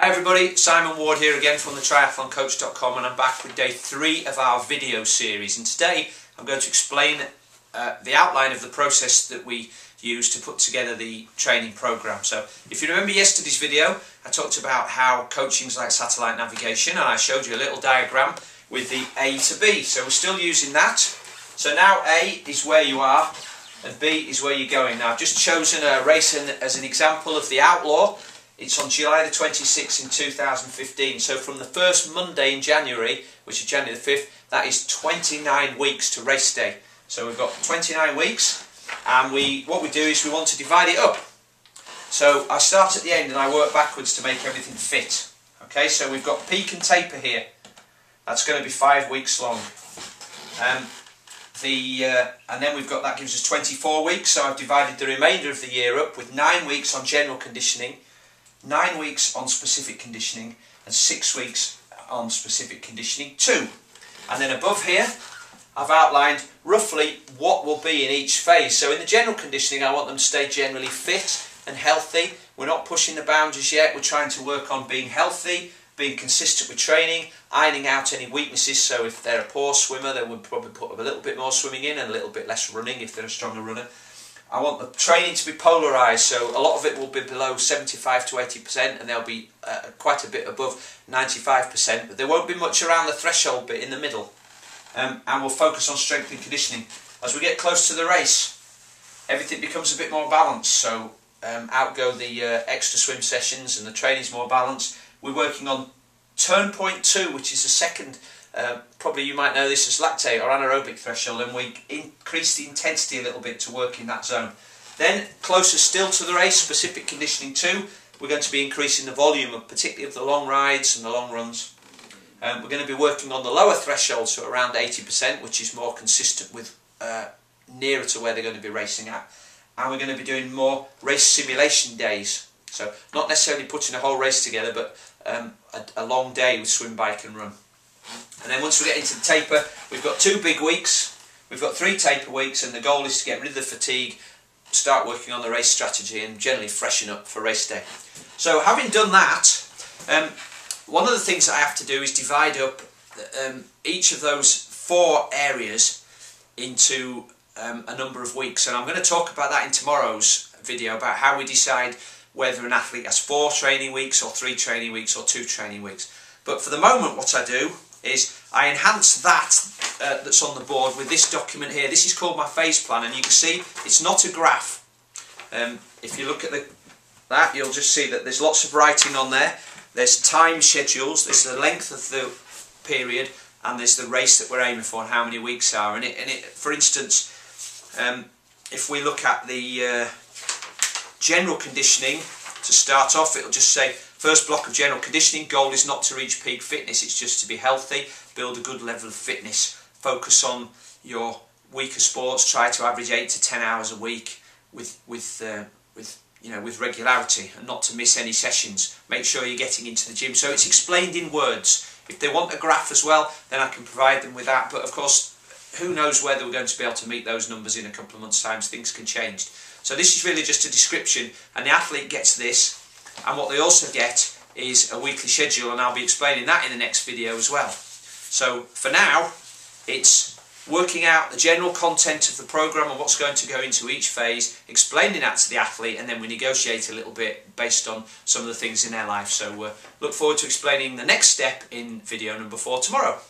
Hi everybody, Simon Ward here again from the triathloncoach.com, and I'm back with day 3 of our video series. And today I'm going to explain the outline of the process that we use to put together the training program. So if you remember yesterday's video, I talked about how coaching is like satellite navigation, and I showed you a little diagram with the A to B. So we're still using that. So now A is where you are and B is where you're going. Now I've just chosen a race as an example of the Outlaw. It's on July the 26th in 2015. So from the first Monday in January, which is January the 5th, that is 29 weeks to race day. So we've got 29 weeks, and what we do is we want to divide it up. So I start at the end and I work backwards to make everything fit. Okay, so we've got peak and taper here. That's going to be 5 weeks long. And then we've got, that gives us 24 weeks. So I've divided the remainder of the year up with 9 weeks on general conditioning, 9 weeks on specific conditioning, and 6 weeks on specific conditioning 2. And then above here I've outlined roughly what will be in each phase. So in the general conditioning I want them to stay generally fit and healthy. We're not pushing the boundaries yet, we're trying to work on being healthy, being consistent with training, ironing out any weaknesses. So if they're a poor swimmer, then we'll probably put a little bit more swimming in and a little bit less running if they're a stronger runner. I want the training to be polarised, so a lot of it will be below 75 to 80% and there'll be quite a bit above 95%, but there won't be much around the threshold bit in the middle. And we'll focus on strength and conditioning. As we get close to the race, everything becomes a bit more balanced, so out go the extra swim sessions and the training's more balanced. We're working on turn point 2, which is the second, probably you might know this as lactate or anaerobic threshold, and we increase the intensity a little bit to work in that zone. Then, closer still to the race, specific conditioning 2, we're going to be increasing the volume, particularly of the long rides and the long runs. We're going to be working on the lower threshold, so around 80%, which is more consistent with nearer to where they're going to be racing at. And we're going to be doing more race simulation days. So, not necessarily putting a whole race together, but a long day with swim, bike and run. And then once we get into the taper, we've got 2 big weeks, we've got 3 taper weeks, and the goal is to get rid of the fatigue, start working on the race strategy and generally freshen up for race day. So having done that, one of the things that I have to do is divide up each of those 4 areas into a number of weeks, and I'm going to talk about that in tomorrow's video, about how we decide whether an athlete has 4 training weeks or 3 training weeks or 2 training weeks. But for the moment what I do is I enhance that that's on the board with this document here. This is called my phase plan, and you can see it's not a graph. If you look at that, you'll just see that there's lots of writing on there. There's time schedules, there's the length of the period, and there's the race that we're aiming for and how many weeks are. And for instance, if we look at the general conditioning to start off, it'll just say first block of general conditioning, goal is not to reach peak fitness, it's just to be healthy, build a good level of fitness, focus on your weaker sports, try to average 8 to 10 hours a week with regularity and not to miss any sessions. Make sure you're getting into the gym. So it's explained in words. If they want a graph as well, then I can provide them with that, but of course who knows whether we're going to be able to meet those numbers in a couple of months' time. Things can change. So this is really just a description, and the athlete gets this, and what they also get is a weekly schedule, and I'll be explaining that in the next video as well. So for now, it's working out the general content of the program and what's going to go into each phase, explaining that to the athlete, and then we negotiate a little bit based on some of the things in their life. So look forward to explaining the next step in video number 4 tomorrow.